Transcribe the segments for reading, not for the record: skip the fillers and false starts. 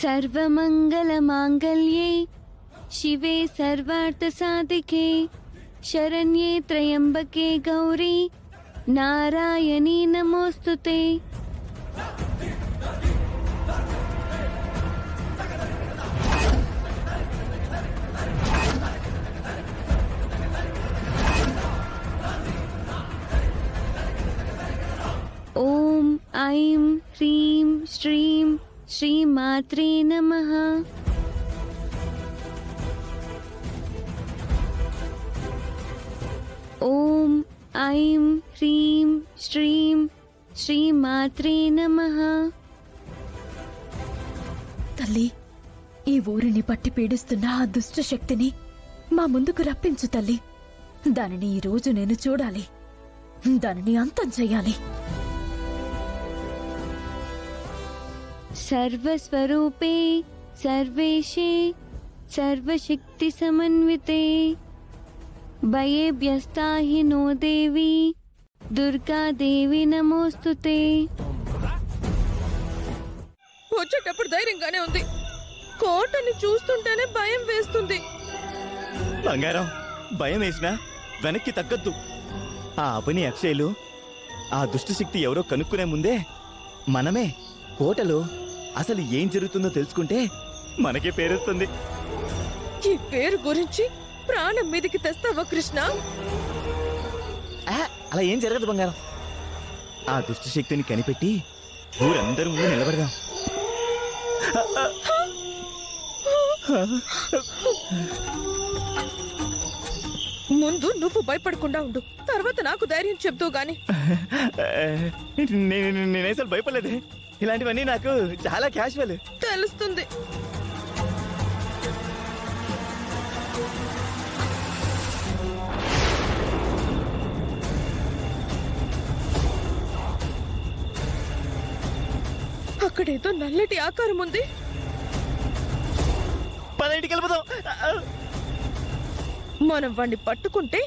सर्वमंगलमांगल्ये शिवे सर्वार्थसाधिके शरण्ये त्र्यंबके गौरी नारायणी नमोस्तुते। ओम ऐं ह्रीं श्रीं श्रीमात्रे नमः। ओम ऐं ह्रीं श्रीं श्रीमात्रे नमः। తల్లి, ఈ ఊరిని పట్టి పీడిస్తున్న ఆ దుష్ట శక్తిని మా ముందుకు రప్పించు తల్లి. దానిని ఈ రోజు నేను చూడాలి, దానిని అంతం చెయ్యాలి. सर्वस्वरूपे सर्वेशे सर्वशक्ति समन्विते भयेभ्यस्ता हि नो देवी दुर्गा देवी नमोस्तुते। వచ్చేటప్పుడు ధైర్యంగానే ఉంది, కోటని చూస్తుంటేనే భయం వేస్తుంది. బంగారం, భయం వేసినా వెనక్కి తగ్గద్దు. ఆ అపని అక్షయులు ఆ దుష్టశక్తి ఎవరో కనుక్కునే ముందే మనమే కోటలో అసలు ఏం జరుగుతుందో తెలుసుకుంటే మనకే పేరుస్తుంది. ఈ పేరు గురించి ప్రాణం మీదకి తెస్తావా కృష్ణ? అలా ఏం జరగదు బంగారం. ఆ దుష్టశక్తిని కనిపెట్టి ఊరందరూ ముందు నిలబడదాం. ముందు నువ్వు భయపడకుండా ఉండు, తర్వాత నాకు ధైర్యం చెప్తూ గాని. నేనేసలు భయపడలేదే. ఇలాంటివన్నీ నాకు చాలా క్యాజువల్. తెలుస్తుంది. అక్కడేదో నల్లటి ఆకారం ఉంది. పదింటికి వెళ్ళిపోదాం. మనం వాడిని పట్టుకుంటే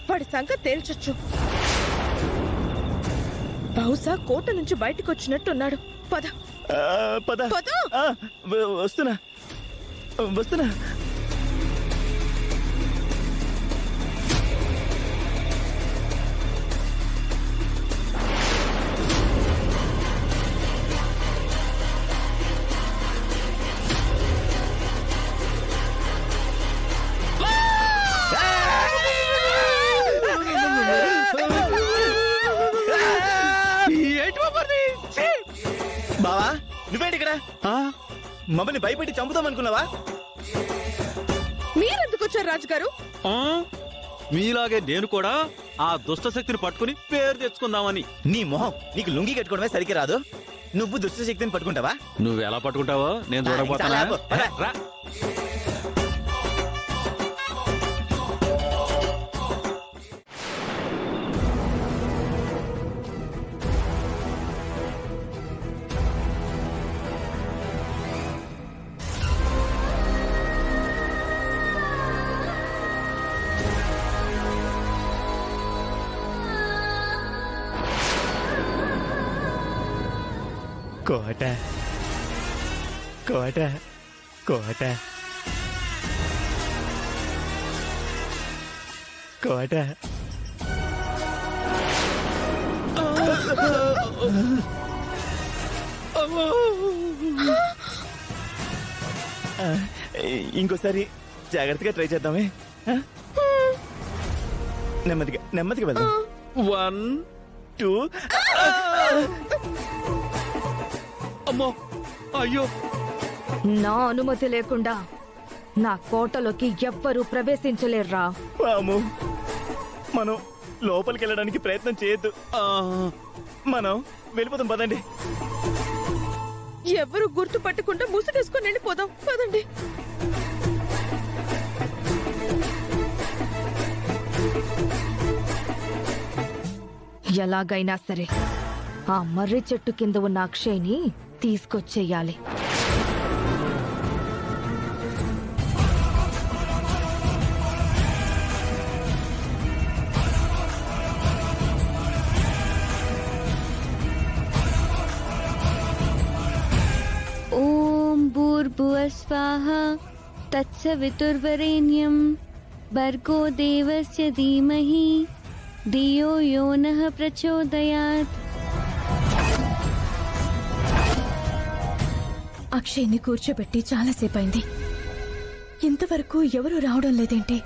వాడి సంగతి తేల్చొచ్చు. బహుశా కోట నుంచి బయటకు వచ్చినట్టున్నాడు. పద పద పద. వస్తున్నా వస్తున్నా. బావా, నువ్వేంటి ఇక్కడ? మమ్మల్ని భయపెట్టి చంపుదాం అనుకున్నావా? మీరెందుకు వచ్చారు రాజుగారు? మీలాగే నేను కూడా ఆ దుష్ట శక్తిని పట్టుకుని పేరు తెచ్చుకుందామని. నీ మొహం, నీకు లుంగి కట్టుకోవడమే సరికి రాదు, నువ్వు దుష్ట శక్తిని పట్టుకుంటావా? నువ్వు ఎలా పట్టుకుంటావో నేను చూడకపోతానా? రా. కోట కోట కోట కోట. ఇంకోసారి జాగ్రత్తగా ట్రై చేద్దామే. నెమ్మదిగా నెమ్మదిగా వెళ్దాం. 1 2. అమ్మో, అయ్యో. నా అనుమతి లేకుండా నా కోటలోకి ఎవ్వరూ ప్రవేశించలేర్రా. వాము, మనం లోపలికి వెళ్ళడానికి ప్రయత్నం చేయొద్దు. మనం వెళ్ళిపోతాం, పదండి. ఎవరు గుర్తు పట్టకుండా ముసుగేసుకొని వెళ్ళిపోదాం, పదండి. ఎలాగైనా సరే ఆ మర్రి చెట్టు కింద ఉన్న అక్షయ్ని తీసుకొచ్చేయాలి. భూర్భువస్వాహ తత్సవితుర్వరేణ్యం భర్గో దేవస్య ధీమహి ధియో యో నః ప్రచోదయాత్. అక్షయ్ని కూర్చోబెట్టి చాలాసేపైంది. ఇంతవరకు ఎవరూ రావడం లేదేంటి?